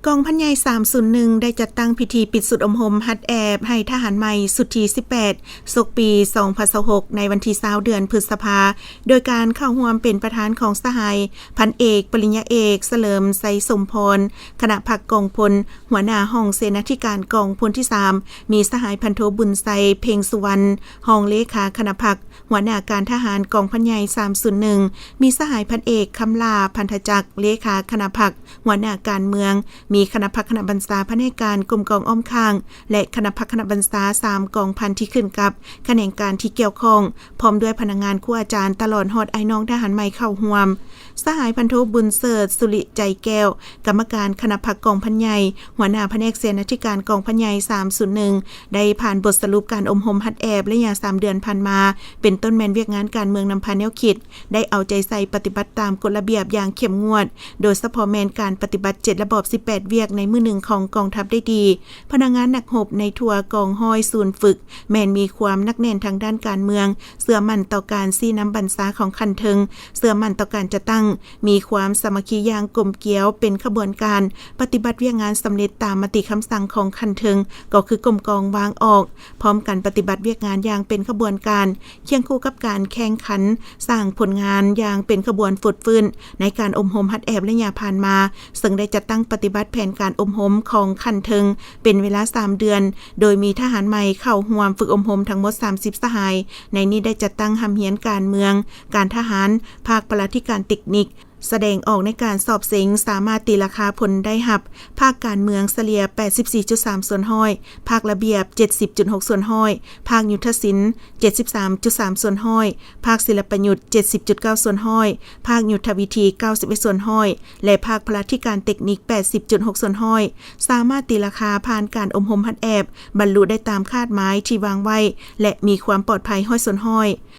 กองพันใหญ่301ได้จัดตั้งพิธีปิดสุดอมหมฮัดแอบให้ทหารใหม่สุดที่18ศกปี2026ในวันที่20เดือนพฤษภาโดยการเข้าร่วมเป็นประธานของสหายพันเอกปริญญาเอกเสลิมไสสมพรคณะผักกองพลหัวหน้าห้องเสนาธิการกองพลที่3มีสหายพันโทบุญไสเพ็งสุวรรณห้องเลขาคณะผักหัวหน้าการทหารกองพันใหญ่301มีสหายพันเอกคำลาพันธจักรเลขาคณะผักหัวหน้าการเมืองมีคณะพักคณะบัญชาพันธุ์การกรมกองอ้อมข้างและคณะพักคณะบัญชา3กองพันที่ขึ้นกับแขนงการที่เกี่ยวข้องพร้อมด้วยพนักงานครูอาจารย์ตลอดฮอดไอ้น้องทหารใหม่เข้าร่วมสหายพันโทบุญเสิร์ชสุริใจแก้วกรรมการคณะพักกองพันใหญ่หัวหน้าแผนกเสนาธิการกองพันใหญ่301ได้ผ่านบทสรุปการอมหมฮัดแอบระยะ3เดือนผ่านมาเป็นต้นแม่นเวียกงานการเมืองนำพาแนวคิดได้เอาใจใส่ปฏิบัติตามกฎระเบียบอย่างเข้มงวดโดยเฉพาะแม่นการปฏิบัติ7ระบอบ18เวียกในมือหนึ่งของกองทัพได้ดีพนักงานนักรบในทัวกองห้อยศูนย์ฝึกแม่นมีความนักแน่นทางด้านการเมืองเสื่อมั่นต่อการซี่น้ำบรรษาของคันเทิงเสื่อมั่นต่อการจะตั้งมีความสามัคคีอย่างกลมเกลียวเป็นขบวนการปฏิบัติเวียกงานสำเร็จตามมติคำสั่งของคันเทิงก็คือกรมกองวางออกพร้อมกันปฏิบัติเวียกงานอย่างเป็นขบวนการเคียงคู่กับการแข่งขันสร้างผลงานอย่างเป็นขบวนฝึกฟื้นในการอมหมฮัดแอบระยะผ่านมาซึ่งได้จัดตั้งปฏิบัติแผนการอมหมของคันเทิงเป็นเวลา3เดือนโดยมีทหารใหม่เข้าร่วมฝึกอมหมทั้งหมด30สหายในนี้ได้จัดตั้งหำเหียนการเมืองการทหารภาคปฏิบัติการเทคนิคแสดงออกในการสอบเสงสามารถตีราคาผลได้หับภาคการเมืองเฉลี่ย 84.3 ส่วนห้อยภาคระเบียบ 70.6 ส่วนห้อยภาคยุทธศิลป์ 73.3 ส่วนห้อยภาคศิลปยุทธ์ 70.9 ส่วนห้อยภาคยุทธวิธี 91 ส่วนห้อยและภาคพลาธิการเทคนิค 80.6 ส่วนห้อยสามารถตีราคาผ่านการอมหมฮัดแอบบรรลุได้ตามคาดหมายที่วางไว้และมีความปลอดภัยห้อยส่วนห้อย